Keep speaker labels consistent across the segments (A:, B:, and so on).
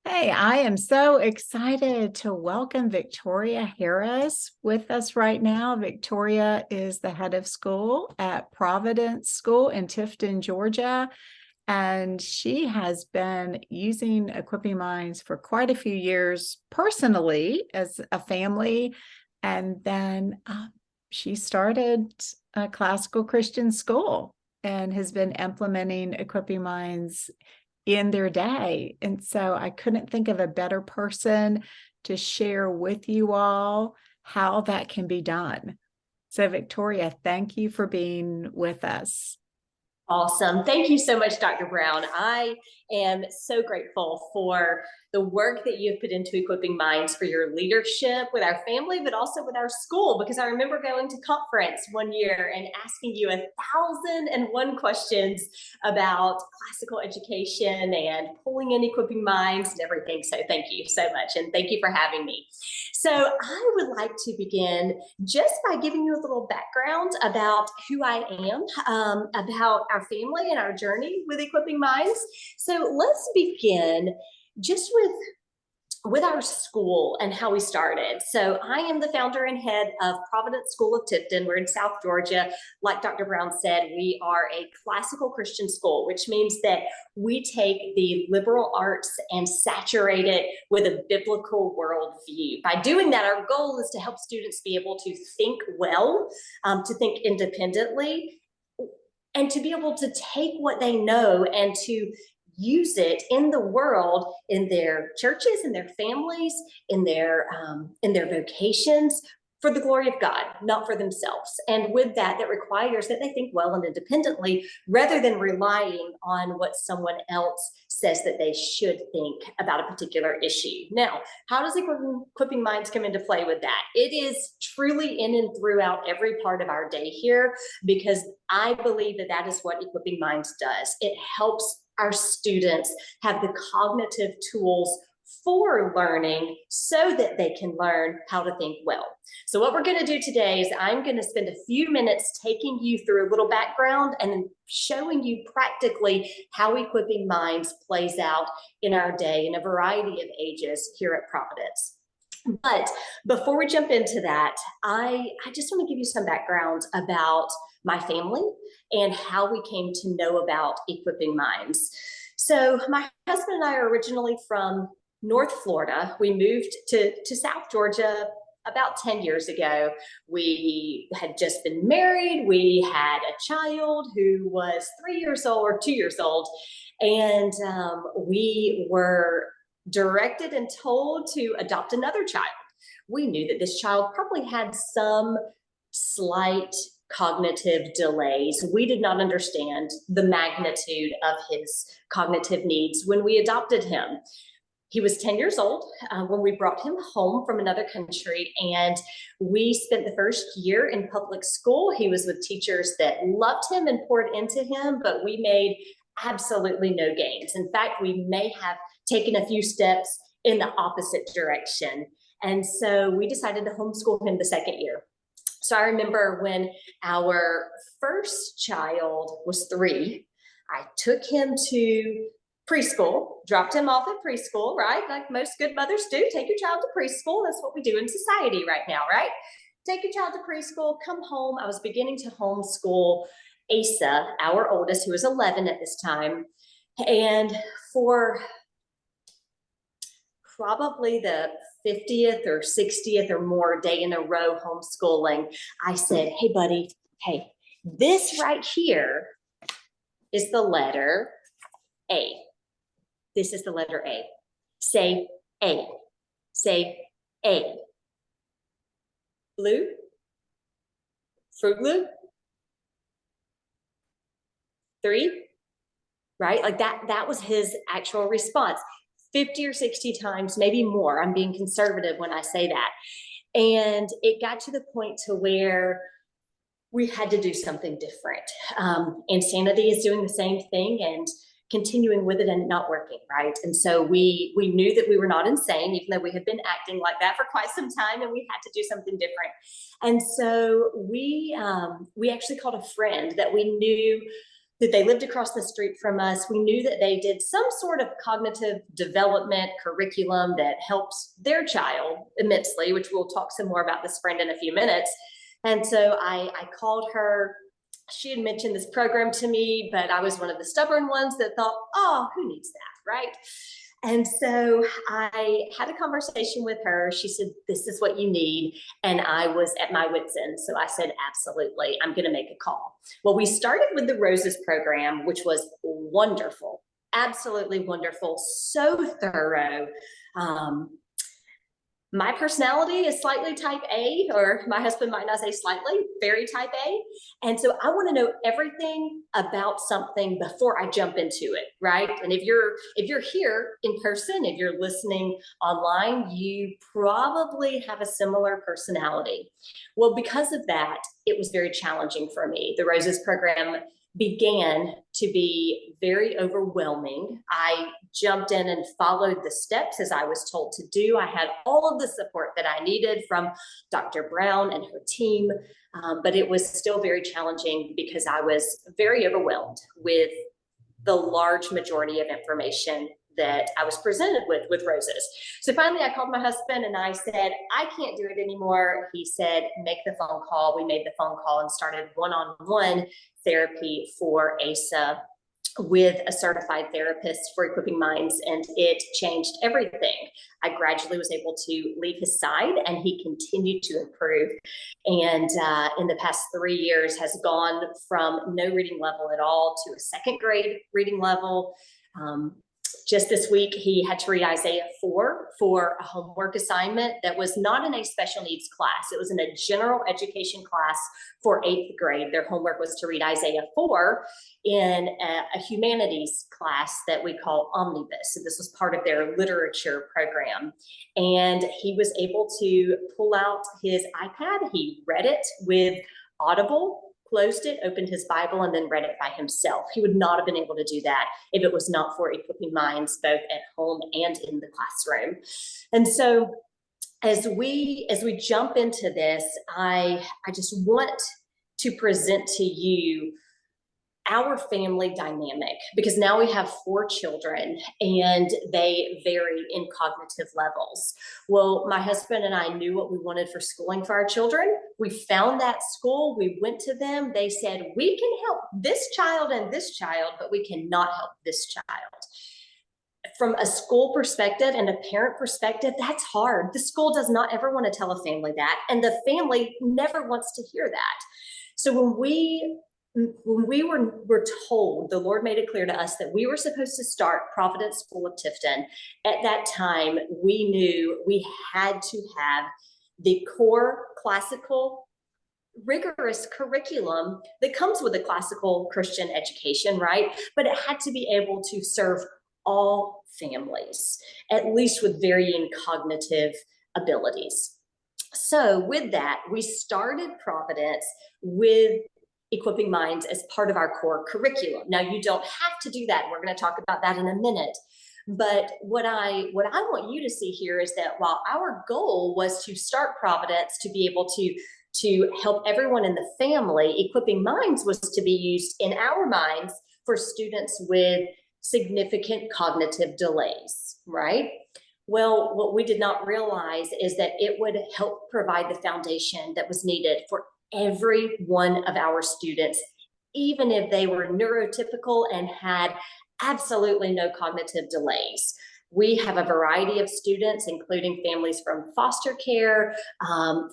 A: Hey, I am so excited to welcome Victoria Harris with us right now. Victoria is the head of school at Providence School in Tifton, Georgia, and she has been using Equipping Minds for quite a few years personally as a family. And then she started a classical Christian school and has been implementing Equipping Minds in their day. And so I couldn't think of a better person to share with you all how that can be done. So, Victoria, thank you for being with us.
B: Awesome. Thank you so much, Dr. Brown. I am so grateful for the work that you've put into Equipping Minds, for your leadership with our family, but also with our school, because I remember going to conference one year and asking you 1,001 questions about classical education and pulling in Equipping Minds and everything. So thank you so much. And thank you for having me. So I would like to begin just by giving you a little background about who I am, about our family and our journey with Equipping Minds. So let's begin just with our school and how we started. So I am the founder and head of Providence School of Tifton. We're in South Georgia. Like Dr. Brown said, we are a classical Christian school, which means that we take the liberal arts and saturate it with a biblical worldview. By doing that, our goal is to help students be able to think well, to think independently, and to be able to take what they know and to use it in the world, in their churches, in their families, in their vocations, for the glory of God, not for themselves. And with that, that requires that they think well and independently, rather than relying on what someone else says that they should think about a particular issue. Now, how does Equipping Minds come into play with that? It is truly in and throughout every part of our day here, because I believe that that is what Equipping Minds does. It helps our students have the cognitive tools for learning so that they can learn how to think well. So what we're going to do today is I'm going to spend a few minutes taking you through a little background and showing you practically how Equipping Minds plays out in our day in a variety of ages here at Providence. But before we jump into that, I just want to give you some background about my family and how we came to know about Equipping Minds. So my husband and I are originally from North Florida. We moved to South Georgia about 10 years ago. We had just been married. We had a child who was 3 years old or 2 years old. And we were directed and told to adopt another child. We knew that this child probably had some slight cognitive delays. We did not understand the magnitude of his cognitive needs when we adopted him. He was 10 years old when we brought him home from another country, and we spent the first year in public school. He was with teachers that loved him and poured into him, but we made absolutely no gains. In fact, we may have taken a few steps in the opposite direction. And so we decided to homeschool him the second year. So I remember when our first child was 3, I took him to preschool, dropped him off at preschool, right? Like most good mothers do, take your child to preschool. That's what we do in society right now, right? Take your child to preschool, come home. I was beginning to homeschool Asa, our oldest, who was 11 at this time. And for probably the 50th or 60th or more day in a row homeschooling, I said, hey, buddy, hey, this right here is the letter A. This is the letter A. Say A. Say A. Blue? Fruit glue? 3? Right? Like that was his actual response. 50 or 60 times, maybe more. I'm being conservative when I say that. And it got to the point to where we had to do something different. Insanity is doing the same thing and continuing with it and not working, right? And so we knew that we were not insane, even though we had been acting like that for quite some time, and we had to do something different. And so we actually called a friend that we knew that they lived across the street from us. We knew that they did some sort of cognitive development curriculum that helps their child immensely, which we'll talk some more about this friend in a few minutes. And so I called her. She had mentioned this program to me, but I was one of the stubborn ones that thought, oh, who needs that, right? And so I had a conversation with her. She said, this is what you need. And I was at my wit's end. So I said, absolutely, I'm going to make a call. Well, we started with the Roses program, which was wonderful, absolutely wonderful, so thorough. My personality is slightly type A, or my husband might not say slightly, very type A. And so I want to know everything about something before I jump into it, right? And if you're here in person, if you're listening online, you probably have a similar personality. Well, because of that, it was very challenging for me. The Roses program began to be very overwhelming. I jumped in and followed the steps as I was told to do. I had all of the support that I needed from Dr. Brown and her team, but it was still very challenging because I was very overwhelmed with the large majority of information that I was presented with Roses. So finally I called my husband and I said, I can't do it anymore. He said, make the phone call. We made the phone call and started one-on-one therapy for Asa with a certified therapist for Equipping Minds, and it changed everything. I gradually was able to leave his side, and he continued to improve. And in the past 3 years has gone from no reading level at all to a second grade reading level. Just this week, he had to read Isaiah 4 for a homework assignment that was not in a special needs class. It was in a general education class for 8th grade. Their homework was to read Isaiah 4 in a humanities class that we call Omnibus. So this was part of their literature program. And he was able to pull out his iPad. He read it with Audible, closed it, opened his Bible, and then read it by himself. He would not have been able to do that if it was not for Equipping Minds, both at home and in the classroom. And so as we jump into this, I just want to present to you our family dynamic, because now we have 4 children and they vary in cognitive levels. Well, my husband and I knew what we wanted for schooling for our children. We found that school, we went to them, they said, we can help this child and this child, but we cannot help this child. From a school perspective and a parent perspective, that's hard. The school does not ever want to tell a family that, and the family never wants to hear that. So when we were told, the Lord made it clear to us that we were supposed to start Providence School of Tifton. At that time, we knew we had to have the core classical, rigorous curriculum that comes with a classical Christian education, right? But it had to be able to serve all families, at least with varying cognitive abilities. So with that, we started Providence with Equipping Minds as part of our core curriculum. Now, you don't have to do that. We're going to talk about that in a minute. But what I want you to see here is that while our goal was to start Providence to be able to help everyone in the family, Equipping Minds was to be used in our minds for students with significant cognitive delays, right? Well, what we did not realize is that it would help provide the foundation that was needed for every one of our students, even if they were neurotypical and had absolutely no cognitive delays. We have a variety of students, including families from foster care,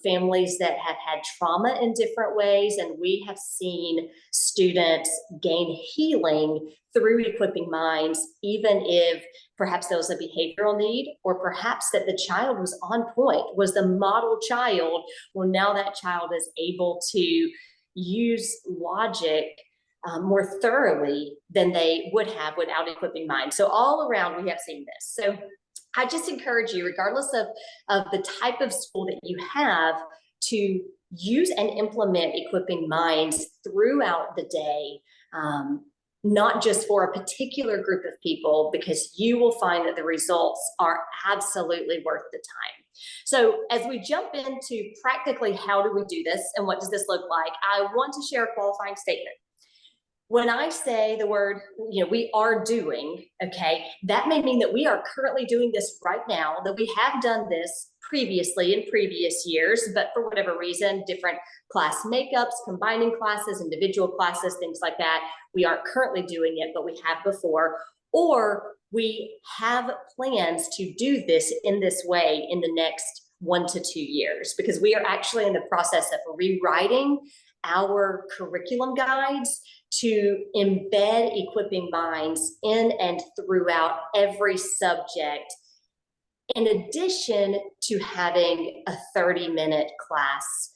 B: families that have had trauma in different ways, and we have seen students gain healing through Equipping Minds, even if perhaps there was a behavioral need, or perhaps that the child was on point, was the model child. Well, now that child is able to use logic more thoroughly than they would have without Equipping Minds. So all around, we have seen this. So I just encourage you, regardless of the type of school that you have, to use and implement Equipping Minds throughout the day, not just for a particular group of people, because you will find that the results are absolutely worth the time. So as we jump into practically how do we do this and what does this look like, I want to share a qualifying statement. When I say the word, we are doing, okay, that may mean that we are currently doing this right now, that we have done this previously in previous years, but for whatever reason, different class makeups, combining classes, individual classes, things like that, we aren't currently doing it, but we have before, or we have plans to do this in this way in the next 1 to 2 years, because we are actually in the process of rewriting our curriculum guides to embed equipping minds in and throughout every subject, in addition to having a 30-minute class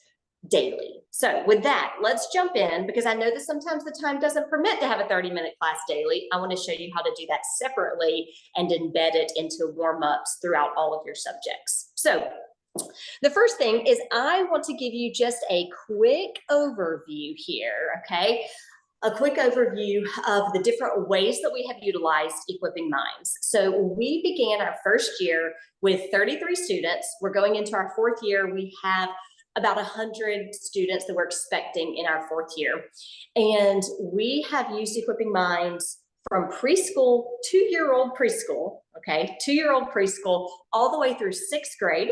B: daily. So with that, let's jump in, because I know that sometimes the time doesn't permit to have a 30-minute class daily. I want to show you how to do that separately and embed it into warm-ups throughout all of your subjects. So the first thing is I want to give you just a quick overview here, okay? A quick overview of the different ways that we have utilized Equipping Minds. So we began our first year with 33 students. We're going into our fourth year. We have about 100 students that we're expecting in our fourth year. And we have used Equipping Minds from preschool, 2-year-old preschool, okay, 2-year-old preschool, all the way through 6th grade.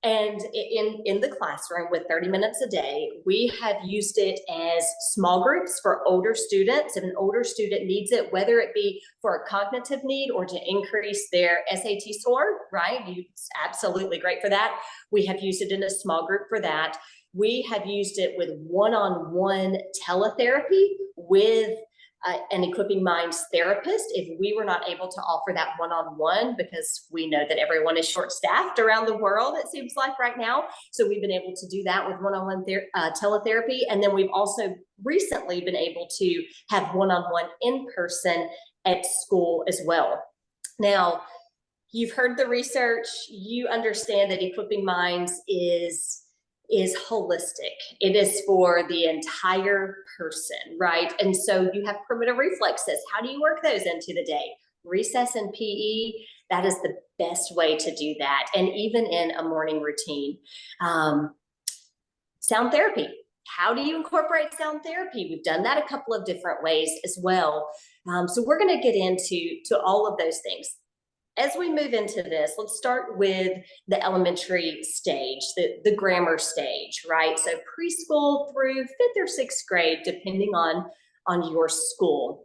B: And in the classroom with 30 minutes a day, we have used it as small groups for older students. If an older student needs it, whether it be for a cognitive need or to increase their SAT score, right? It's absolutely great for that. We have used it in a small group for that. We have used it with one-on-one teletherapy with an Equipping Minds therapist if we were not able to offer that one-on-one, because we know that everyone is short-staffed around the world, it seems like right now. So we've been able to do that with one-on-one teletherapy. And then we've also recently been able to have one-on-one in person at school as well. Now, you've heard the research, you understand that Equipping Minds is holistic. It is for the entire person, right? And so you have primitive reflexes. How do you work those into the day? Recess and PE, that is the best way to do that. And even in a morning routine. Sound therapy. How do you incorporate sound therapy? We've done that a couple of different ways as well. So we're going to get into all of those things. As we move into this, let's start with the elementary stage, the grammar stage, right? So preschool through 5th or 6th grade, depending on your school.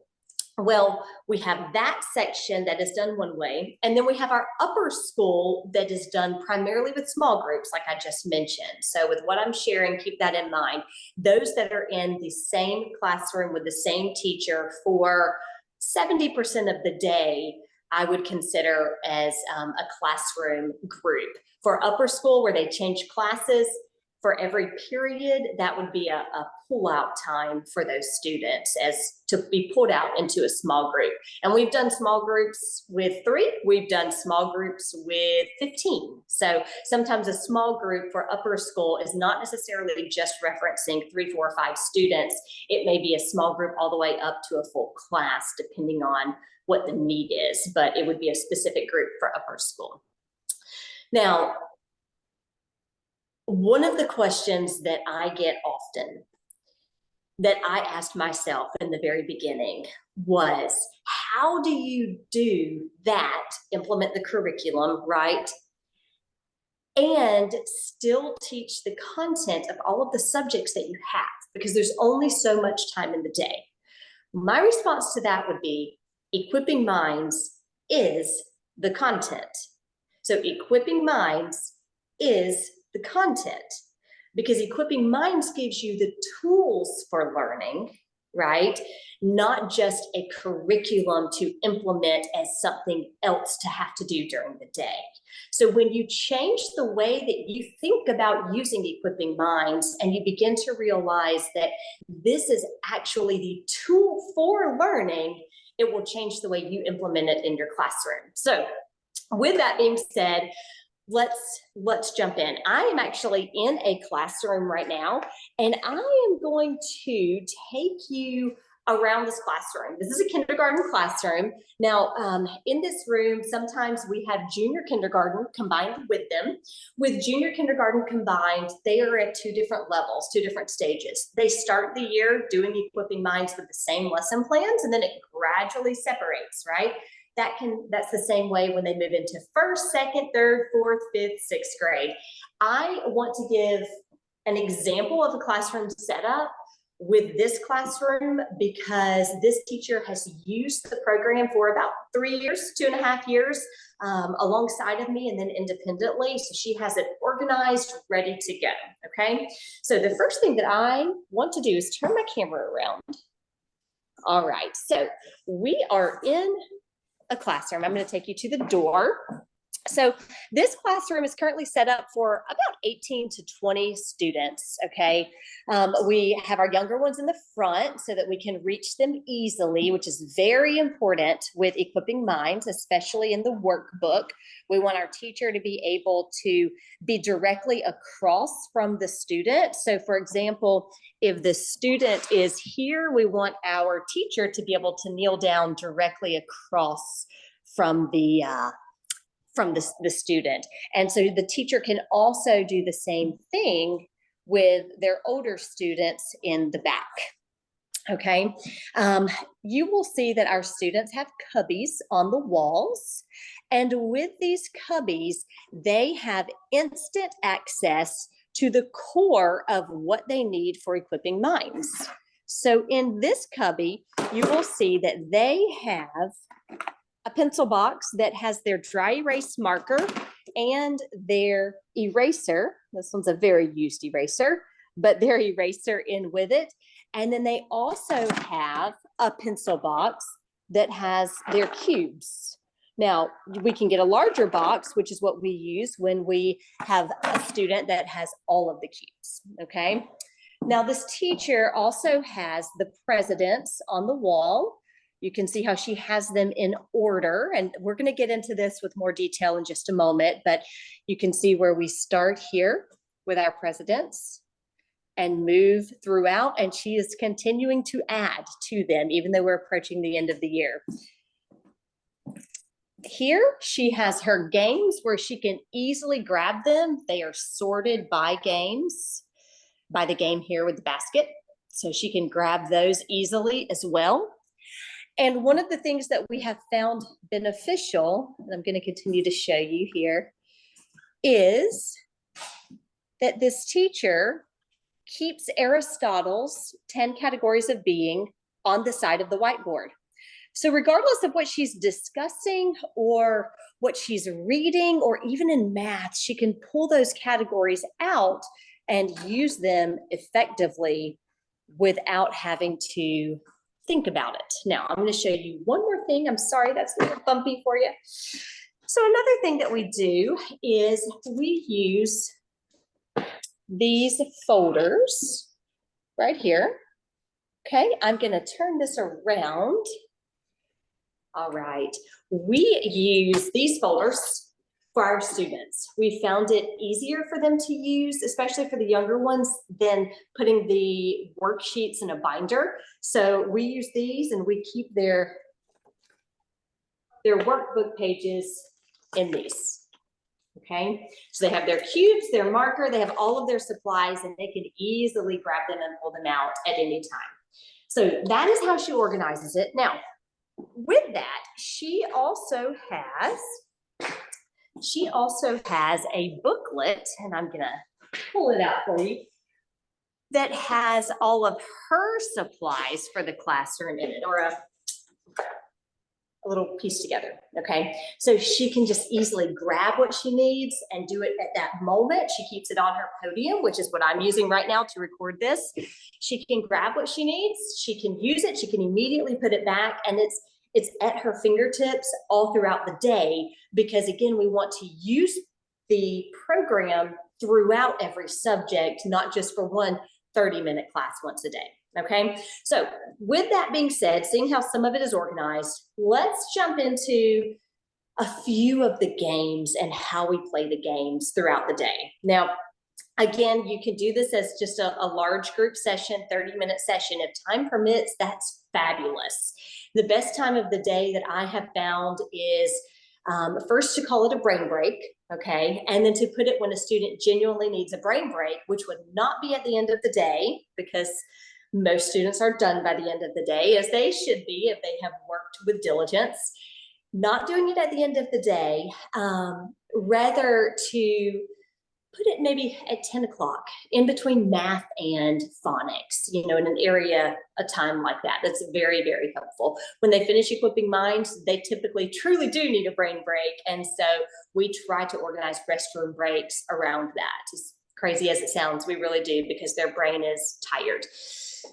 B: Well, we have that section that is done one way, and then we have our upper school that is done primarily with small groups, like I just mentioned. So with what I'm sharing, keep that in mind. Those that are in the same classroom with the same teacher for 70% of the day, I would consider as a classroom group. For upper school, where they change classes for every period, that would be a pull-out time for those students, as to be pulled out into a small group. And we've done small groups with 3, we've done small groups with 15. So sometimes a small group for upper school is not necessarily just referencing 3, 4, 5 students. It may be a small group all the way up to a full class, depending on what the need is, but it would be a specific group for upper school. Now, one of the questions that I get often, that I asked myself in the very beginning, was how do you do that, implement the curriculum, right? And still teach the content of all of the subjects that you have, because there's only so much time in the day. My response to that would be, Equipping Minds is the content. So Equipping Minds is the content, because Equipping Minds gives you the tools for learning, right? Not just a curriculum to implement as something else to have to do during the day. So when you change the way that you think about using Equipping Minds, and you begin to realize that this is actually the tool for learning, it will change the way you implement it in your classroom. So with that being said, let's jump in. I am actually in a classroom right now, and I am going to take you around this classroom. This is a kindergarten classroom. Now, in this room, sometimes we have junior kindergarten combined with them. With junior kindergarten combined, they are at two different levels, two different stages. They start the year doing Equipping Minds with the same lesson plans, and then it gradually separates, right? That's the same way when they move into first, second, third, fourth, fifth, sixth grade. I want to give an example of a classroom setup with this classroom because this teacher has used the program for about 3 years, 2.5 years, alongside of me and then independently. So she has it organized, ready to go, okay? So the first thing that I want to do is turn my camera around. All right, so we are in a classroom. I'm going to take you to the door. So this classroom is currently set up for about 18 to 20 students, okay? We have our younger ones in the front so that we can reach them easily, which is very important with Equipping Minds, especially in the workbook. We want our teacher to be able to be directly across from the student. So for example, if the student is here, we want our teacher to be able to kneel down directly across from the student. And so the teacher can also do the same thing with their older students in the back. Okay, you will see that our students have cubbies on the walls. And with these cubbies, they have instant access to the core of what they need for Equipping Minds. So in this cubby, you will see that they have a pencil box that has their dry erase marker and their eraser. This one's a very used eraser, but their eraser in with it. And then they also have a pencil box that has their cubes. Now, we can get a larger box, which is what we use when we have a student that has all of the cubes, okay? Now, this teacher also has the presidents on the wall. You can see how she has them in order, and we're going to get into this with more detail in just a moment, but you can see where we start here with our presidents and move throughout, and she is continuing to add to them, even though we're approaching the end of the year. Here, she has her games where she can easily grab them. They are sorted by games, by the game here with the basket, so she can grab those easily as well. And one of the things that we have found beneficial, and I'm going to continue to show you here, is that this teacher keeps Aristotle's 10 categories of being on the side of the whiteboard. So regardless of what she's discussing or what she's reading, or even in math, she can pull those categories out and use them effectively without having to think about it. Now, I'm going to show you one more thing. I'm sorry, that's a little bumpy for you. So another thing that we do is we use these folders right here. Okay, I'm going to turn this around. All right, we use these folders for our students. We found it easier for them to use, especially for the younger ones, than putting the worksheets in a binder. So we use these and we keep their workbook pages in these. Okay, so they have their cubes, their marker, they have all of their supplies, and they can easily grab them and pull them out at any time. So that is how she organizes it. Now, with that, she also has a booklet, and I'm gonna pull it out for you, that has all of her supplies for the classroom in it, or a little piece together, okay? So she can just easily grab what she needs and do it at that moment. She keeps it on her podium, which is what I'm using right now to record this. She can grab what she needs, she can use it, she can immediately put it back, and it's at her fingertips all throughout the day, because again, we want to use the program throughout every subject, not just for one 30-minute class once a day. Okay, so with that being said, seeing how some of it is organized, let's jump into a few of the games and how we play the games throughout the day. Now, Again, you can do this as just a large group session, 30-minute session. If time permits, that's fabulous. The best time of the day that I have found is first to call it a brain break, okay? And then to put it when a student genuinely needs a brain break, which would not be at the end of the day, because most students are done by the end of the day, as they should be if they have worked with diligence. Not doing it at the end of the day, rather to put it maybe at 10 o'clock in between math and phonics, you know, in an area, a time like that. That's very, very helpful. When they finish equipping minds, they typically truly do need a brain break. And so we try to organize restroom breaks around that. As crazy as it sounds, we really do, because their brain is tired.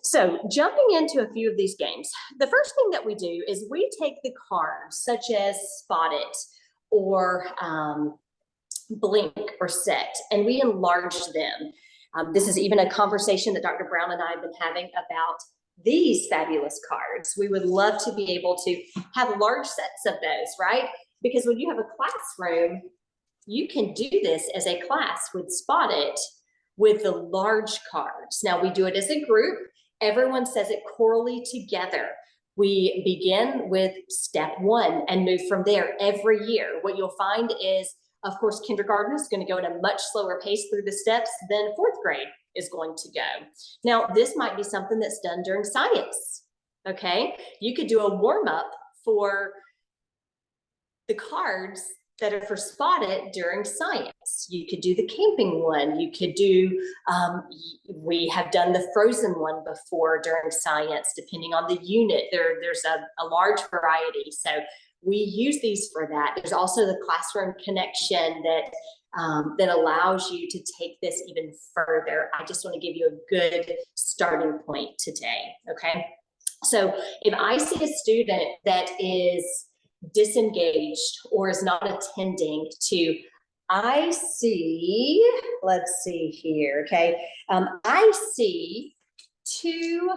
B: So jumping into a few of these games, the first thing that we do is we take the cards such as Spot It or Blink or Set, and we enlarge them. This is even a conversation that Dr. Brown and I have been having about these fabulous cards. We would love to be able to have large sets of those, right? Because when you have a classroom, you can do this as a class with Spot It with the large cards. Now we do it as a group. Everyone says it chorally together. We begin with step one and move from there every year. What you'll find is, of course, kindergarten is going to go at a much slower pace through the steps than fourth grade is going to go. Now, this might be something that's done during science, okay? You could do a warm-up for the cards that are for Spot It during science. You could do the camping one. You could do, we have done the frozen one before during science, depending on the unit. There's a large variety. So we use these for that. There's also the classroom connection that allows you to take this even further. I just want to give you a good starting point today, okay? So if I see a student that is disengaged or is not attending to, I see, let's see here, okay? I see two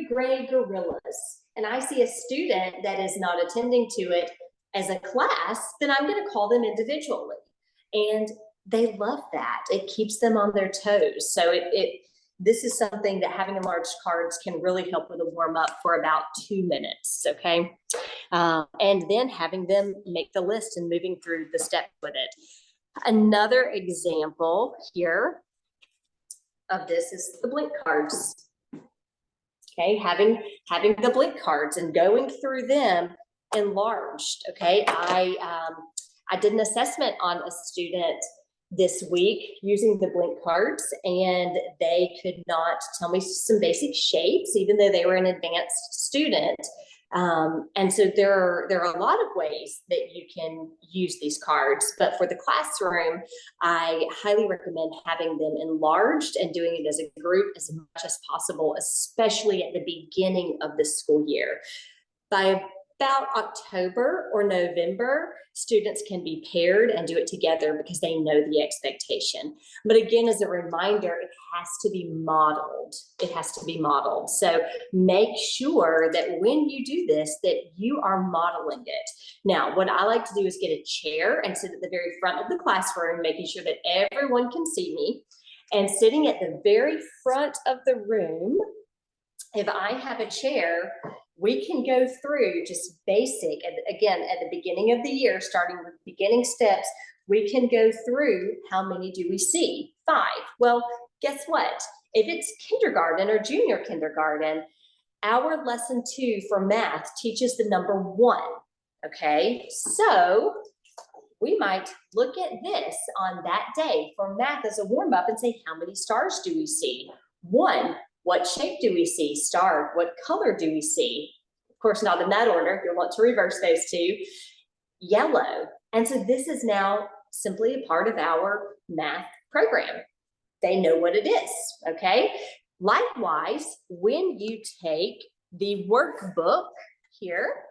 B: gray gorillas, and I see a student that is not attending to it as a class, then I'm going to call them individually. And they love that. It keeps them on their toes. So this is something that having enlarged cards can really help with a warm up for about 2 minutes, okay? And then having them make the list and moving through the steps with it. Another example here of this is the blink cards. Okay, having the blink cards and going through them enlarged, okay? I did an assessment on a student this week using the blink cards, and they could not tell me some basic shapes, even though they were an advanced student. And so there are a lot of ways that you can use these cards, but for the classroom, I highly recommend having them enlarged and doing it as a group as much as possible, especially at the beginning of the school year. By about October or November, students can be paired and do it together because they know the expectation. But again, as a reminder, it has to be modeled. It has to be modeled. So make sure that when you do this, that you are modeling it. Now, what I like to do is get a chair and sit at the very front of the classroom, making sure that everyone can see me. And sitting at the very front of the room, if I have a chair, we can go through just basic, and again, at the beginning of the year, starting with beginning steps, we can go through how many do we see? 5. Well, guess what? If it's kindergarten or junior kindergarten, our lesson 2 for math teaches the number 1, okay? So we might look at this on that day for math as a warm-up and say, how many stars do we see? 1. What shape do we see? Star. What color do we see? Of course, not in that order. You'll want to reverse those two. Yellow. And so this is now simply a part of our math program. They know what it is, okay? Likewise, when you take the workbook here,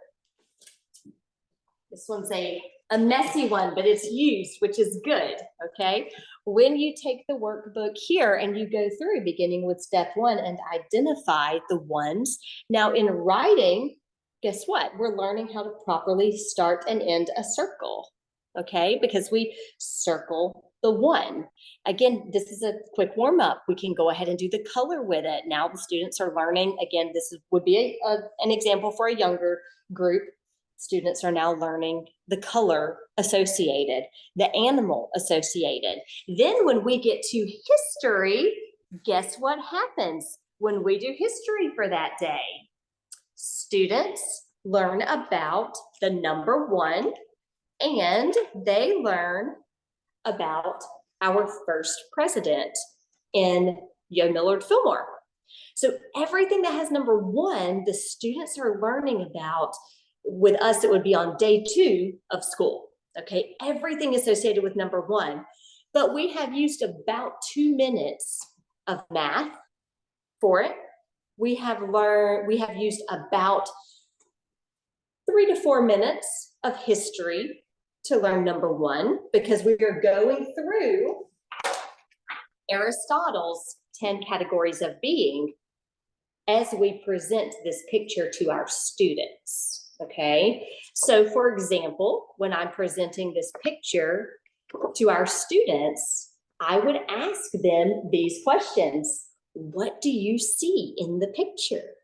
B: this one's a messy one, but it's used, which is good, okay? When you take the workbook here and you go through beginning with step 1 and identify the ones, now in writing, guess what? We're learning how to properly start and end a circle, okay? Because we circle the 1. Again, this is a quick warm up. We can go ahead and do the color with it. Now the students are learning. Again, would be an example for a younger group. Students are now learning the color associated, the animal associated. Then when we get to history, guess what happens when we do history for that day? Students learn about the number 1, and they learn about our first president in Yo Millard Fillmore. So everything that has number 1, the students are learning about. With us, it would be on day 2 of school. Okay, everything associated with number 1. But we have used about 2 minutes of math for it. We have used about 3 to 4 minutes of history to learn number 1, because we are going through Aristotle's 10 categories of being as we present this picture to our students. Okay, so for example, when I'm presenting this picture to our students, I would ask them these questions. What do you see in the picture?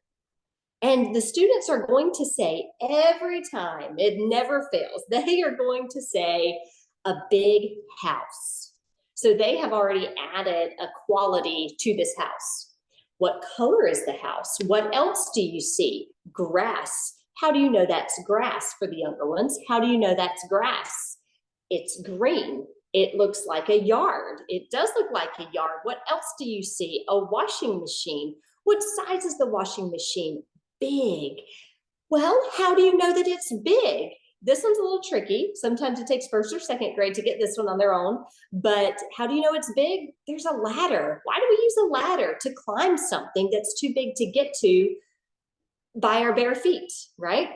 B: And the students are going to say every time, it never fails, they are going to say a big house. So they have already added a quality to this house. What color is the house? What else do you see? Grass. How do you know that's grass for the younger ones? How do you know that's grass? It's green. It looks like a yard. It does look like a yard. What else do you see? A washing machine. What size is the washing machine? Big. Well, how do you know that it's big? This one's a little tricky. Sometimes it takes 1st or 2nd grade to get this one on their own. But how do you know it's big? There's a ladder. Why do we use a ladder? To climb something that's too big to get to by our bare feet, right?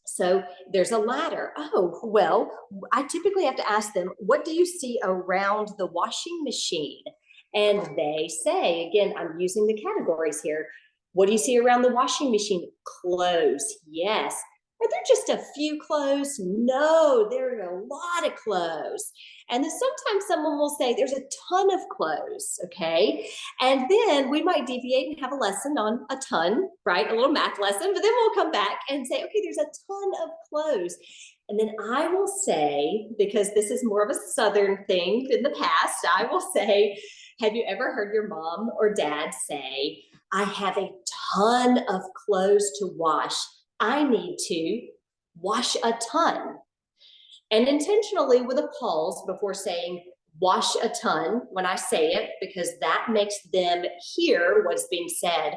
B: So there's a ladder. Oh, well, I typically have to ask them, what do you see around the washing machine? And they say, again, I'm using the categories here. What do you see around the washing machine? Clothes. Yes. Are there just a few clothes? No, there are a lot of clothes. And then sometimes someone will say there's a ton of clothes, okay? And then we might deviate and have a lesson on a ton, right? A little math lesson, but then we'll come back and say, okay, there's a ton of clothes. And then I will say, because this is more of a Southern thing in the past, I will say, have you ever heard your mom or dad say, I have a ton of clothes to wash. I need to wash a ton. And intentionally with a pause before saying wash a ton when I say it, because that makes them hear what's being said.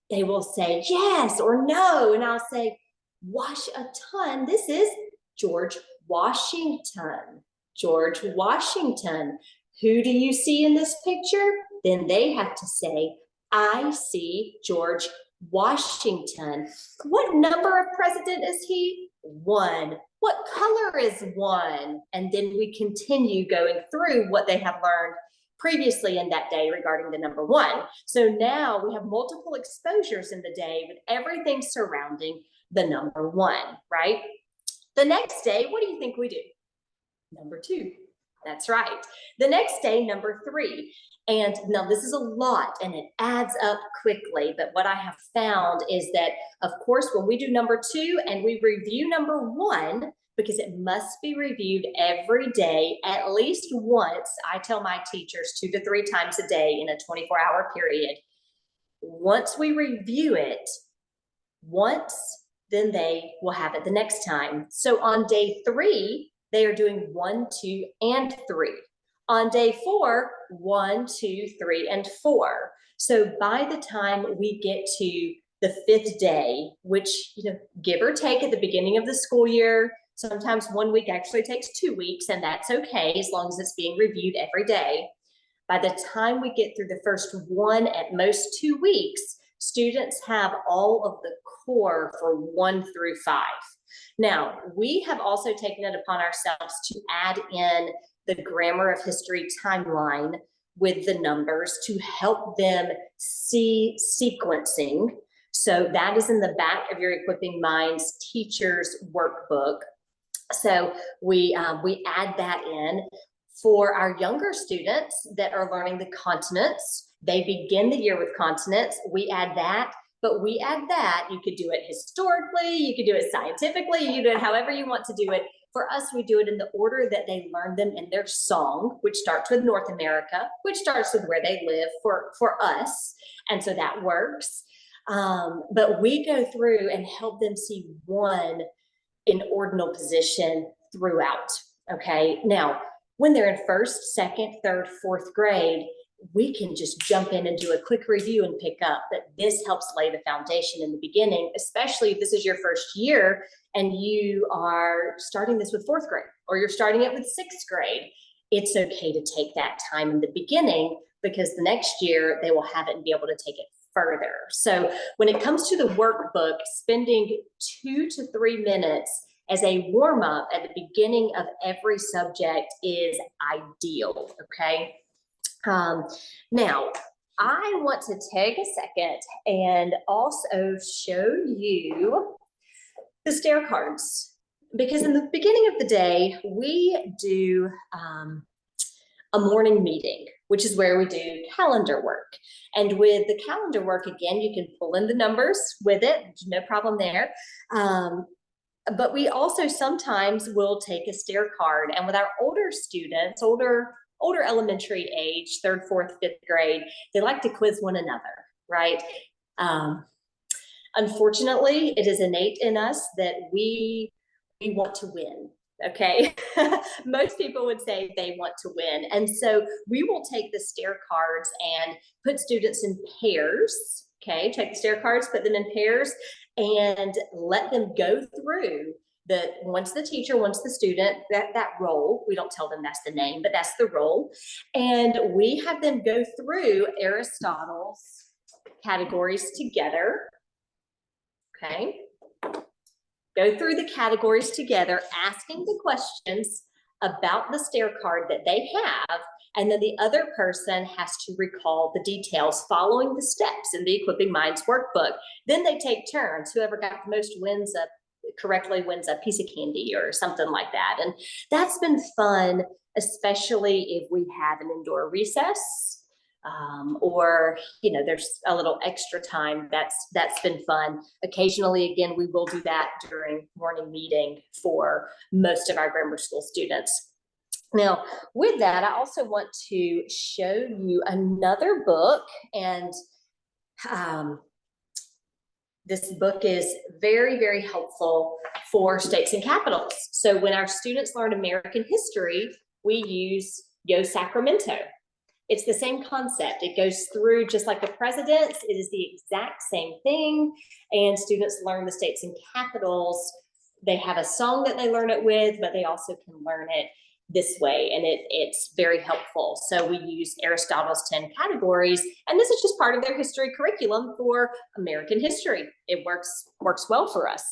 B: They will say yes or no. And I'll say, wash a ton. This is George Washington. George Washington. Who do you see in this picture? Then they have to say, I see George Washington. What number of president is he? 1. What color is 1? And then we continue going through what they have learned previously in that day regarding the number 1. So now we have multiple exposures in the day with everything surrounding the number 1, right? The next day, what do you think we do? Number 2. That's right. The next day, number 3. And now this is a lot and it adds up quickly. But what I have found is that, of course, when we do number 2 and we review number 1, because it must be reviewed every day, at least once, I tell my teachers 2 to 3 times a day in a 24-hour period. Once we review it once, then they will have it the next time. So on day 3, they are doing 1, 2, and 3. On day 4, 1, 2, 3, and 4. So by the time we get to the 5th day, which, give or take at the beginning of the school year, sometimes 1 week actually takes 2 weeks, and that's okay as long as it's being reviewed every day. By the time we get through the first 1, at most 2 weeks, students have all of the core for 1 through 5. Now, we have also taken it upon ourselves to add in the grammar of history timeline with the numbers to help them see sequencing. So that is in the back of your Equipping Minds teacher's workbook. So we add that in. For our younger students that are learning the consonants, they begin the year with consonants. We add that, but we add that. You could do it historically, you could do it scientifically, you do it however you want to do it. For us, we do it in the order that they learn them in their song, which starts with North America, which starts with where they live for us. And so that works. But we go through and help them see one in ordinal position throughout. Okay. Now, when they're in first, second, third, fourth grade, we can just jump in and do a quick review and pick up that this helps lay the foundation in the beginning, especially if this is your first year and you are starting this with fourth grade or you're starting it with sixth grade. It's okay to take that time in the beginning because the next year they will have it and be able to take it further. So when it comes to the workbook, spending 2 to 3 minutes as a warm-up at the beginning of every subject is ideal, okay? Now, I want to take a second and also show you the stair cards, because in the beginning of the day, we do a morning meeting, which is where we do calendar work. And with the calendar work, again, you can pull in the numbers with it, no problem there. But we also sometimes will take a stair card, and with our older students, older elementary age, 3rd, 4th, 5th grade, they like to quiz one another, right? Unfortunately, it is innate in us that we want to win. Okay. Most people would say they want to win. And so we will take the stair cards and put students in pairs. Okay. Take the stair cards, put them in pairs and let them go through once the teacher, once the student, that role, we don't tell them that's the name, but that's the role. And we have them go through Aristotle's categories together. Okay. Go through the categories together, asking the questions about the stair card that they have, and then the other person has to recall the details following the steps in the Equipping Minds workbook. Then they take turns. Whoever got the most correctly wins a piece of candy or something like that. And that's been fun, especially if we have an indoor recess. Or there's a little extra time. That's been fun. Occasionally, again, we will do that during morning meeting for most of our grammar school students. Now, with that, I also want to show you another book, and this book is very, very helpful for states and capitals. So when our students learn American history, we use Yo Sacramento. It's the same concept. It goes through just like the presidents. It is the exact same thing. And students learn the states and capitals. They have a song that they learn it with, but they also can learn it this way. And it's very helpful. So we use Aristotle's 10 categories. And this is just part of their history curriculum for American history. It works well for us.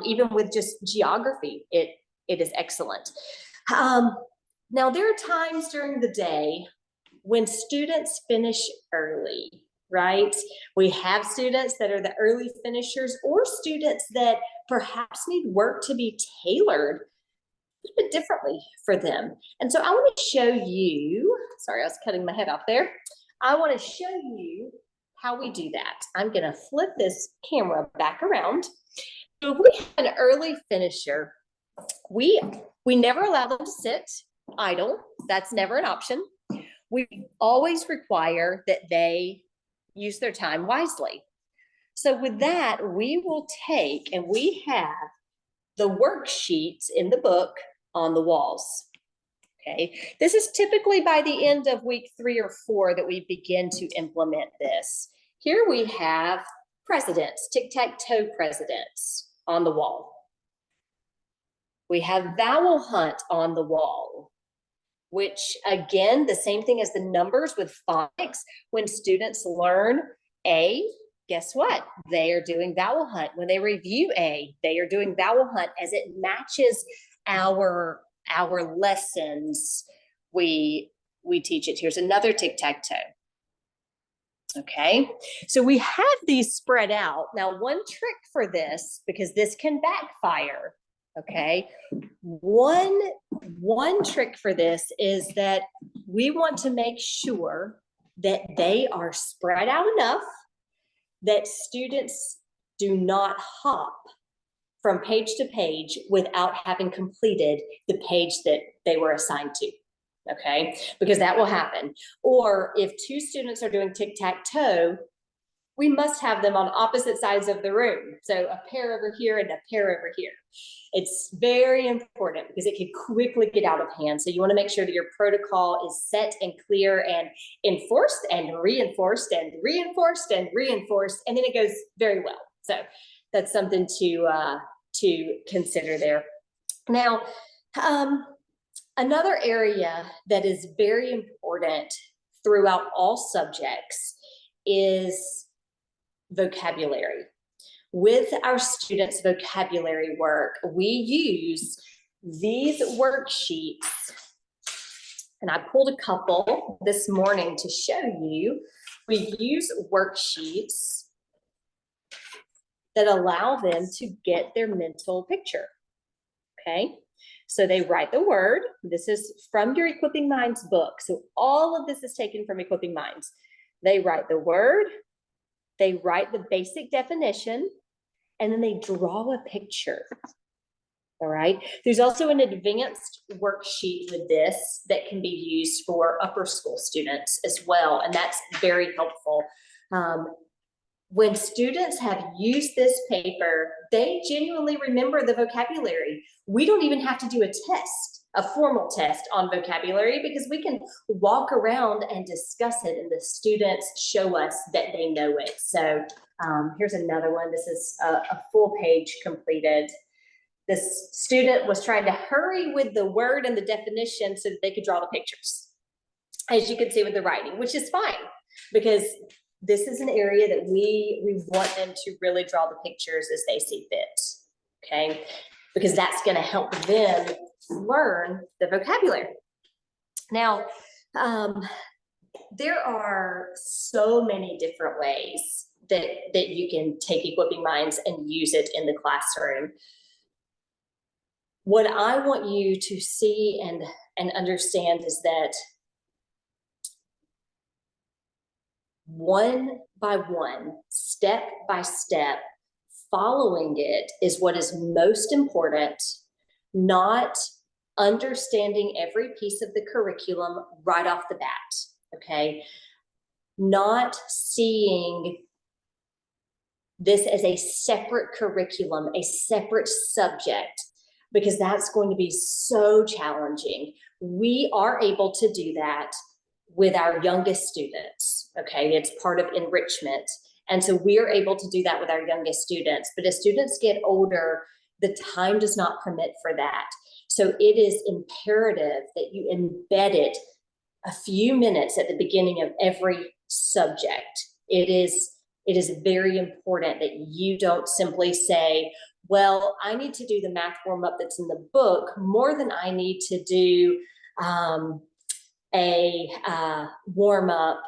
B: Even with just geography, it is excellent. Now, there are times during the day when students finish early, right? We have students that are the early finishers or students that perhaps need work to be tailored a bit differently for them. And so I want to show you, sorry, I was cutting my head off there. I want to show you how we do that. I'm going to flip this camera back around. So if we have an early finisher, we never allow them to sit idle. That's never an option. We always require that they use their time wisely. So with that, we will take, and we have the worksheets in the book on the walls. Okay, this is typically by the end of week 3 or 4 that we begin to implement this. Here we have presidents, tic-tac-toe presidents on the wall. We have vowel hunt on the wall, which again, the same thing as the numbers with phonics. When students learn A, guess what? They are doing vowel hunt. When they review A, they are doing vowel hunt as it matches our lessons. We teach it. Here's another tic-tac-toe. Okay, so we have these spread out. Now, one trick for this, because this can backfire, okay, one one trick for this is that we want to make sure that they are spread out enough that students do not hop from page to page without having completed the page that they were assigned to, okay? Because that will happen. Or if two students are doing tic-tac-toe, we must have them on opposite sides of the room. So a pair over here and a pair over here. It's very important because it can quickly get out of hand. So you want to make sure that your protocol is set and clear and enforced and reinforced and reinforced and reinforced, and then it goes very well. So that's something to consider there. Now, another area that is very important throughout all subjects is vocabulary. With our students' vocabulary work, we use these worksheets, and I pulled a couple this morning to show you. We use worksheets that allow them to get their mental picture, okay? So they write the word. This is from your Equipping Minds book. So all of this is taken from Equipping Minds. They write the word, they write the basic definition, and then they draw a picture. All right. There's also an advanced worksheet with this that can be used for upper school students as well, and that's very helpful. When students have used this paper, they genuinely remember the vocabulary. We don't even have to do a test, a formal test on vocabulary, because we can walk around and discuss it, and the students show us that they know it. So here's another one. This is a full page completed. This student was trying to hurry with the word and the definition so that they could draw the pictures, as you can see with the writing, which is fine, because this is an area that we want them to really draw the pictures as they see fit, okay? Because that's gonna help them learn the vocabulary. Now, there are so many different ways that you can take Equipping Minds and use it in the classroom. What I want you to see and understand is that one by one, step by step, following it is what is most important, not understanding every piece of the curriculum right off the bat, okay? Not seeing this as a separate curriculum, a separate subject, because that's going to be so challenging. We are able to do that with our youngest students, okay? It's part of enrichment. And so we are able to do that with our youngest students. But as students get older, the time does not permit for that. So it is imperative that you embed it a few minutes at the beginning of every subject. It is very important that you don't simply say, well, I need to do the math warm-up that's in the book more than I need to do a warm-up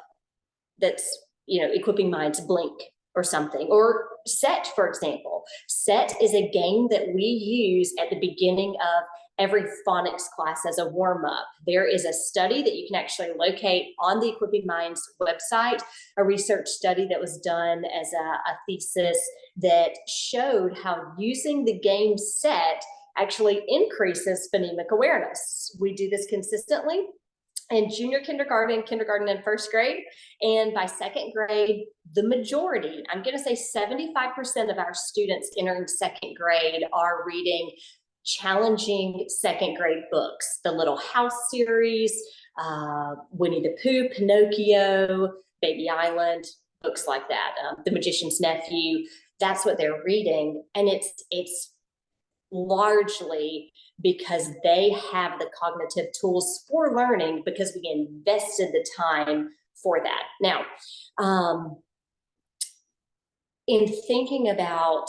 B: that's, Equipping Minds Blink or something, or SET, for example. SET is a game that we use at the beginning of every phonics class as a warm-up. There is a study that you can actually locate on the Equipping Minds website, a research study that was done as a thesis that showed how using the game SET actually increases phonemic awareness. We do this consistently in junior kindergarten, kindergarten and first grade. And by second grade, the majority, I'm gonna say 75% of our students entering second grade are reading challenging second grade books. The Little House series, Winnie the Pooh, Pinocchio, Baby Island, books like that, The Magician's Nephew. That's what they're reading. And it's largely because they have the cognitive tools for learning, because we invested the time for that. Now, in thinking about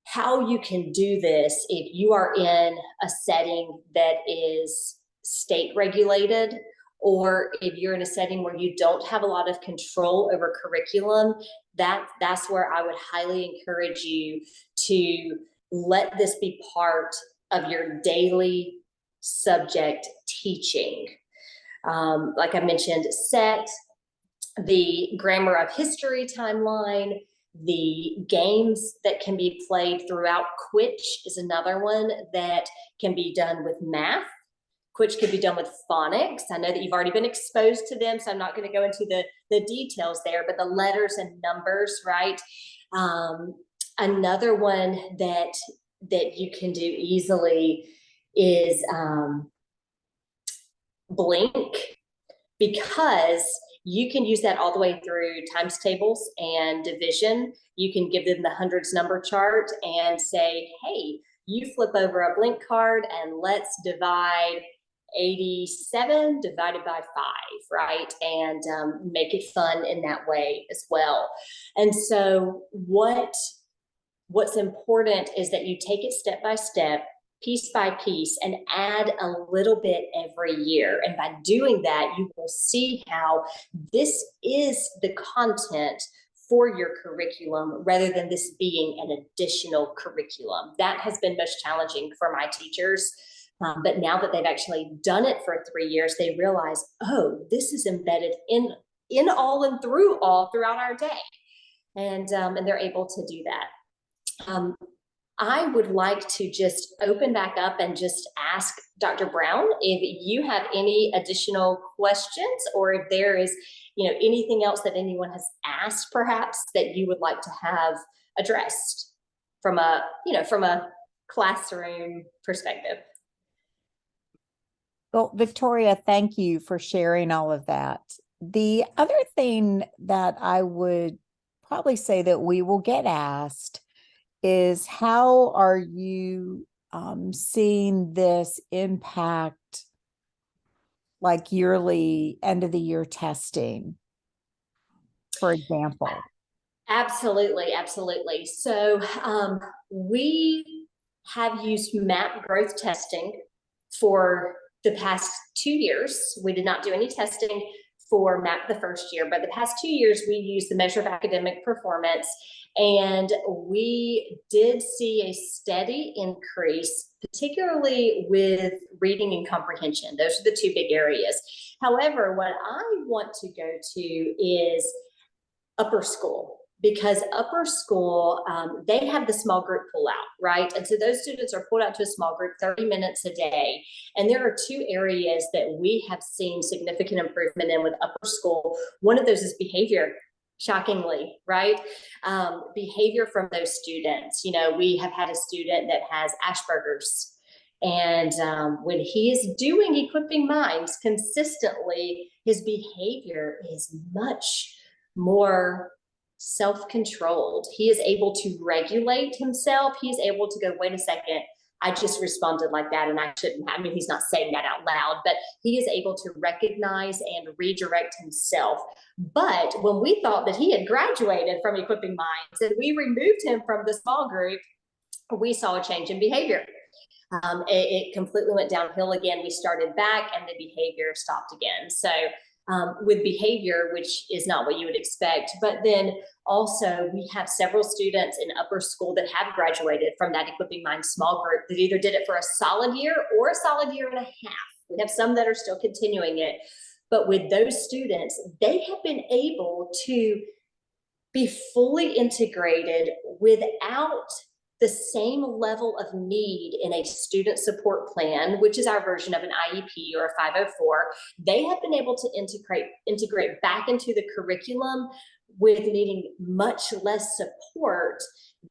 B: how you can do this, if you are in a setting that is state regulated, or if you're in a setting where you don't have a lot of control over curriculum, that's where I would highly encourage you to let this be part of your daily subject teaching. Like I mentioned, set the grammar of history timeline, the games that can be played throughout. Which is another one that can be done with math, which could be done with phonics. I know that you've already been exposed to them, so I'm not going to go into the details there, but the letters and numbers, right? Another one that you can do easily is blink, because you can use that all the way through times tables and division. You can give them the hundreds number chart and say, hey, you flip over a blink card and let's divide 87 divided by 5, right? And make it fun in that way as well. And so what's important is that you take it step by step, piece by piece, and add a little bit every year. And by doing that, you will see how this is the content for your curriculum rather than this being an additional curriculum. That has been most challenging for my teachers. But now that they've actually done it for 3 years, they realize, oh, this is embedded in all and through all throughout our day. And they're able to do that. I would like to just open back up and just ask Dr. Brown if you have any additional questions, or if there is, anything else that anyone has asked, perhaps, that you would like to have addressed from a classroom perspective.
A: Well, Victoria, thank you for sharing all of that. The other thing that I would probably say that we will get asked is, how are you seeing this impact, like yearly end of the year testing, for example?
B: Absolutely. So we have used MAP growth testing for the past 2 years. We did not do any testing for MAP the first year, but the past 2 years we used the measure of academic performance, and we did see a steady increase, particularly with reading and comprehension. Those are the two big areas. However, what I want to go to is upper school, because upper school, they have the small group pull out, right? And so those students are pulled out to a small group 30 minutes a day. And there are two areas that we have seen significant improvement in with upper school. One of those is behavior, shockingly, right? Behavior from those students. We have had a student that has Asperger's. And when he is doing Equipping Minds consistently, his behavior is much more self-controlled. He is able to regulate himself. He's able to go, wait a second, I just responded like that and I shouldn't have. I mean, he's not saying that out loud, but he is able to recognize and redirect himself. But when we thought that he had graduated from Equipping Minds and we removed him from the small group, we saw a change in behavior. It completely went downhill again. We started back and the behavior stopped again. So with behavior, which is not what you would expect. But then also we have several students in upper school that have graduated from that Equipping Minds small group that either did it for a solid year or a solid year and a half. We have some that are still continuing it. But with those students, they have been able to be fully integrated without the same level of need in a student support plan, which is our version of an IEP or a 504. They have been able to integrate back into the curriculum with needing much less support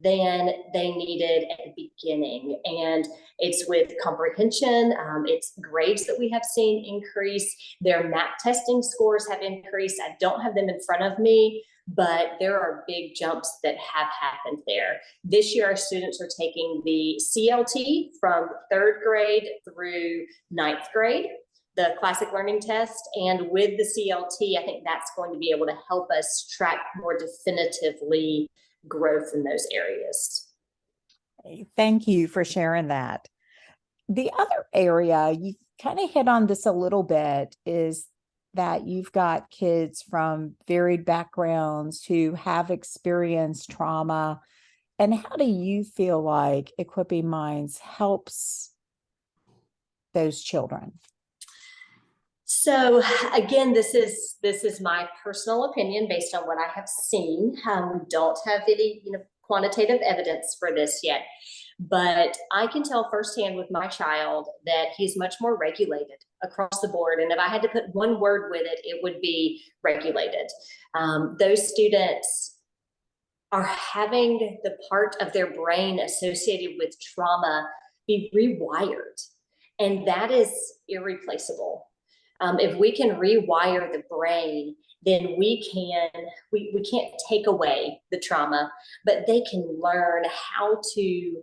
B: than they needed at the beginning. And it's with comprehension, it's grades that we have seen increase. Their MAP testing scores have increased. I don't have them in front of me, but there are big jumps that have happened there. This year, our students are taking the CLT from 3rd grade through 9th grade, the classic learning test. And with the CLT, I think that's going to be able to help us track more definitively growth in those areas.
A: Thank you for sharing that. The other area, you kind of hit on this a little bit, is that you've got kids from varied backgrounds who have experienced trauma. And how do you feel like Equipping Minds helps those children?
B: So again, this is my personal opinion based on what I have seen. We don't have any, quantitative evidence for this yet, but I can tell firsthand with my child that he's much more regulated across the board. And if I had to put one word with it, it would be regulated. Those students are having the part of their brain associated with trauma be rewired, and that is irreplaceable. If we can rewire the brain, then we can't take away the trauma, but they can learn how to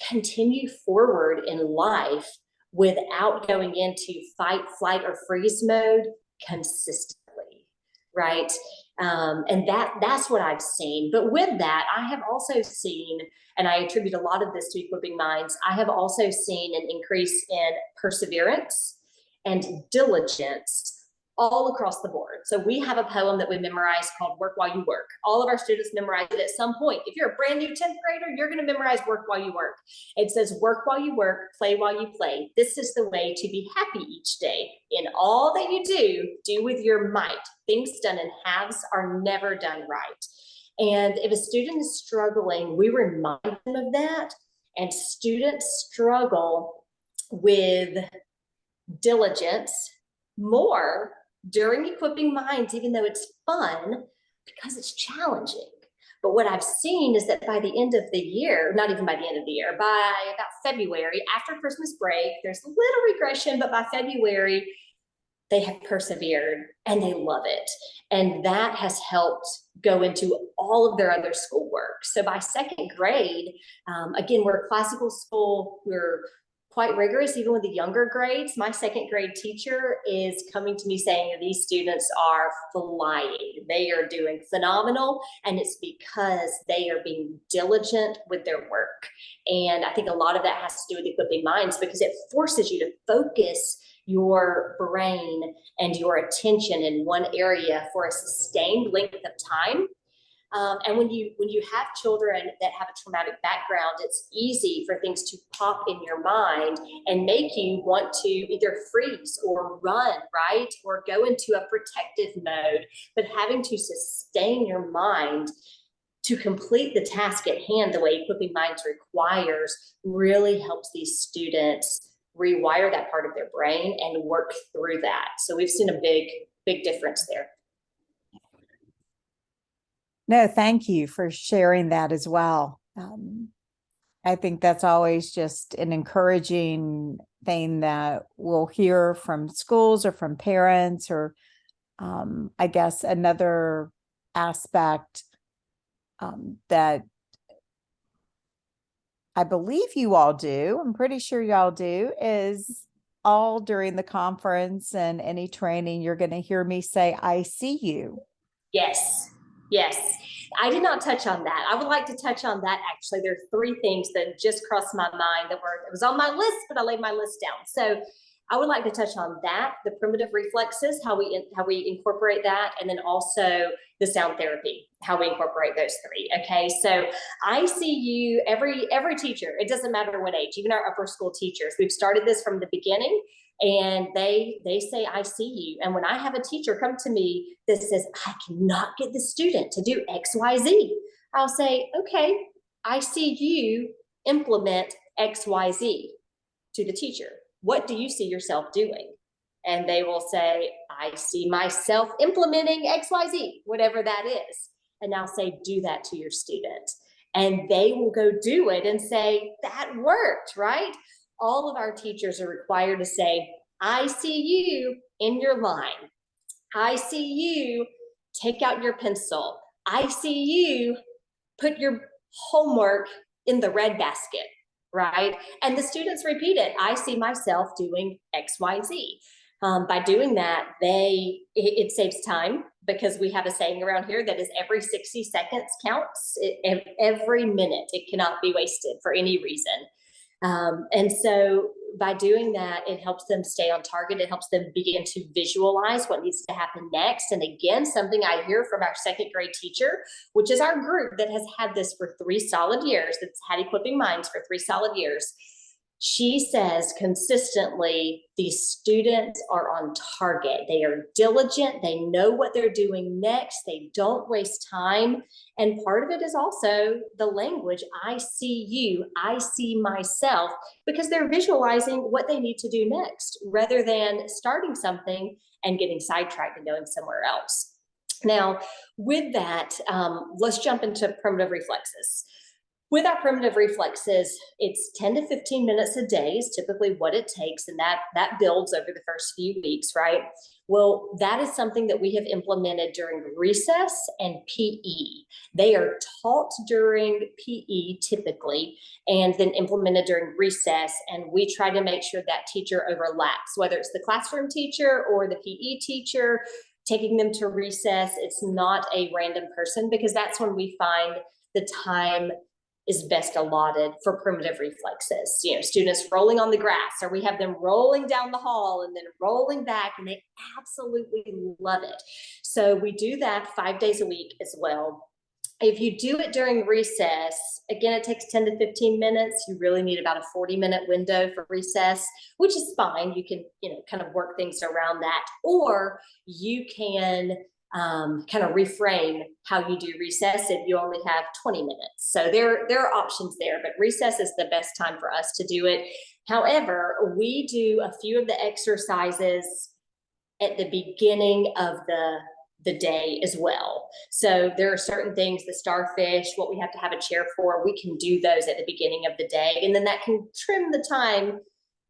B: continue forward in life without going into fight, flight, or freeze mode consistently, right? And that's what I've seen. But with that, I have also seen, and I attribute a lot of this to Equipping Minds, I have also seen an increase in perseverance and diligence all across the board. So we have a poem that we memorize called Work While You Work. All of our students memorize it at some point. If you're a brand new 10th grader, you're going to memorize Work While You Work. It says, work while you work, play while you play. This is the way to be happy each day. In all that you do with your might. Things done in halves are never done right. And if a student is struggling, we remind them of that. And students struggle with diligence more during Equipping Minds, even though it's fun, because it's challenging. But what I've seen is that by the end of the year, not even by the end of the year, by about February, after Christmas break, there's a little regression, but by February, they have persevered and they love it. And that has helped go into all of their other schoolwork. So by second grade, again, we're a classical school, we're quite rigorous, even with the younger grades. My second grade teacher is coming to me saying that these students are flying. They are doing phenomenal, and it's because they are being diligent with their work. And I think a lot of that has to do with Equipping Minds, because it forces you to focus your brain and your attention in one area for a sustained length of time. And when you have children that have a traumatic background, it's easy for things to pop in your mind and make you want to either freeze or run, right? Or go into a protective mode. But having to sustain your mind to complete the task at hand the way Equipping Minds requires really helps these students rewire that part of their brain and work through that. So we've seen a big difference there.
A: No, thank you for sharing that as well. I think that's always just an encouraging thing that we'll hear from schools or from parents, or I guess another aspect that I believe you all do, I'm pretty sure y'all do, is all during the conference and any training, you're going to hear me say, I see you.
B: Yes. Yes, I did not touch on that. I would like to touch on that. Actually, there are three things that just crossed my mind it was on my list, but I laid my list down. So I would like to touch on that, the primitive reflexes, how we incorporate that, and then also the sound therapy, how we incorporate those three. Okay, so I see you, every teacher, it doesn't matter what age, even our upper school teachers, we've started this from the beginning. And they say, I see you. And when I have a teacher come to me that says, I cannot get the student to do X, Y, Z, I'll say, okay, I see you implement X, Y, Z to the teacher. What do you see yourself doing? And they will say, I see myself implementing X, Y, Z, whatever that is. And I'll say, do that to your student. And they will go do it and say, that worked, right? All of our teachers are required to say, I see you in your line. I see you take out your pencil. I see you put your homework in the red basket, right? And the students repeat it. I see myself doing X, Y, Z. By doing that, it saves time, because we have a saying around here that is every 60 seconds counts. Every minute, it cannot be wasted for any reason. And so by doing that, it helps them stay on target. It helps them begin to visualize what needs to happen next. And again, something I hear from our second grade teacher, which is our group that has had this for 3 solid years, that's had Equipping Minds for 3 solid years. She says consistently, these students are on target. They are diligent. They know what they're doing next. They don't waste time. And part of it is also the language. I see you, I see myself, because they're visualizing what they need to do next rather than starting something and getting sidetracked and going somewhere else. Now, with that, let's jump into primitive reflexes. With our primitive reflexes, it's 10 to 15 minutes a day is typically what it takes, and that builds over the first few weeks, right? Well, that is something that we have implemented during recess and PE. They are taught during PE typically, and then implemented during recess, and we try to make sure that teacher overlaps, whether it's the classroom teacher or the PE teacher, taking them to recess. It's not a random person, because that's when we find the time is best allotted for primitive reflexes. You know, students rolling on the grass, or we have them rolling down the hall and then rolling back, and they absolutely love it. So we do that 5 days a week as well. If you do it during recess, again, it takes 10 to 15 minutes. You really need about a 40-minute window for recess, which is fine. You can, kind of work things around that, or you can kind of reframe how you do recess if you only have 20 minutes. So there are options there, but recess is the best time for us to do it. However, we do a few of the exercises at the beginning of the day as well. So there are certain things, the starfish, what we have to have a chair for, we can do those at the beginning of the day. And then that can trim the time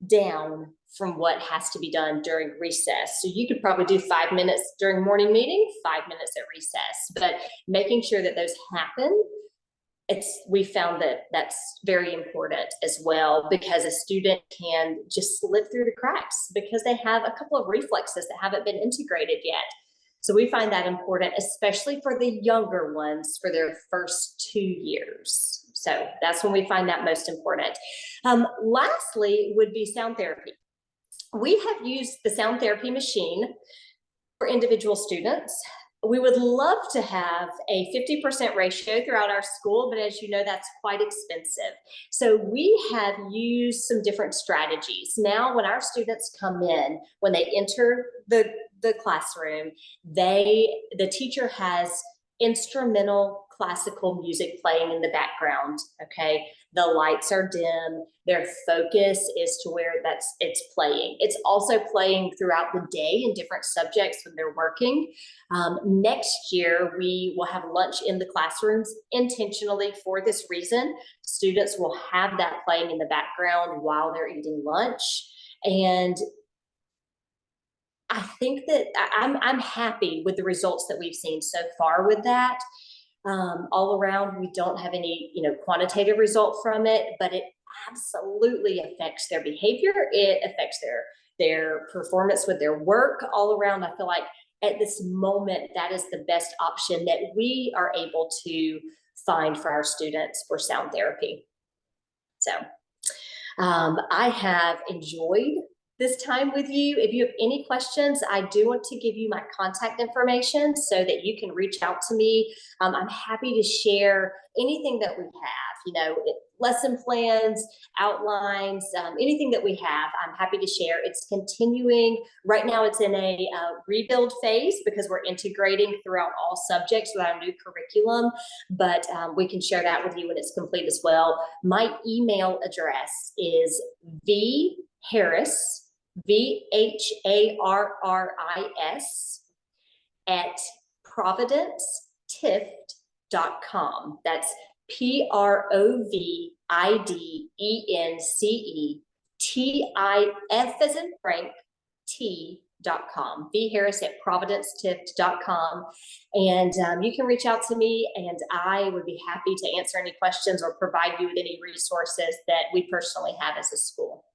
B: down from what has to be done during recess. So you could probably do 5 minutes during morning meeting, 5 minutes at recess, but making sure that those happen, we found that that's very important as well, because a student can just slip through the cracks because they have a couple of reflexes that haven't been integrated yet. So we find that important, especially for the younger ones for their first 2 years. So that's when we find that most important. Lastly would be sound therapy. We have used the sound therapy machine for individual students. We would love to have a 50% ratio throughout our school, but as you know, that's quite expensive. So we have used some different strategies. Now, when our students come in, when they enter the classroom, the teacher has instrumental classical music playing in the background. Okay, the lights are dim, their focus is to where it's playing. It's also playing throughout the day in different subjects when they're working. Next year we will have lunch in the classrooms intentionally for this reason. Students will have that playing in the background while they're eating lunch, and I think that I'm happy with the results that we've seen so far with that. All around, we don't have any, quantitative result from it, but it absolutely affects their behavior. It affects their performance with their work. All around, I feel like at this moment, that is the best option that we are able to find for our students for sound therapy. So I have enjoyed this time with you. If you have any questions, I do want to give you my contact information so that you can reach out to me. I'm happy to share anything that we have, lesson plans, outlines, anything that we have, I'm happy to share. It's continuing. Right now it's in a rebuild phase because we're integrating throughout all subjects with our new curriculum, but we can share that with you when it's complete as well. My email address is vharris, VHARRIS at providencetift.com. That's PROVIDENCETIF as in Frank, T.com. vharris at providencetift.com. And you can reach out to me, and I would be happy to answer any questions or provide you with any resources that we personally have as a school.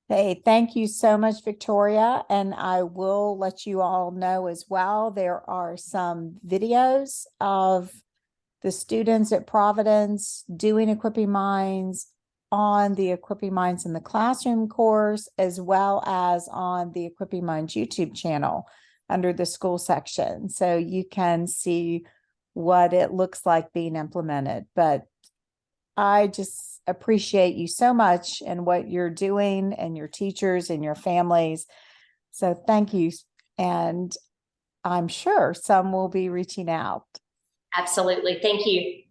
A: Hey, thank you so much, Victoria. And I will let you all know as well, there are some videos of the students at Providence doing Equipping Minds on the Equipping Minds in the Classroom course, as well as on the Equipping Minds YouTube channel under the school section. So you can see what it looks like being implemented. But I just appreciate you so much and what you're doing and your teachers and your families. So thank you. And I'm sure some will be reaching out.
B: Absolutely. Thank you.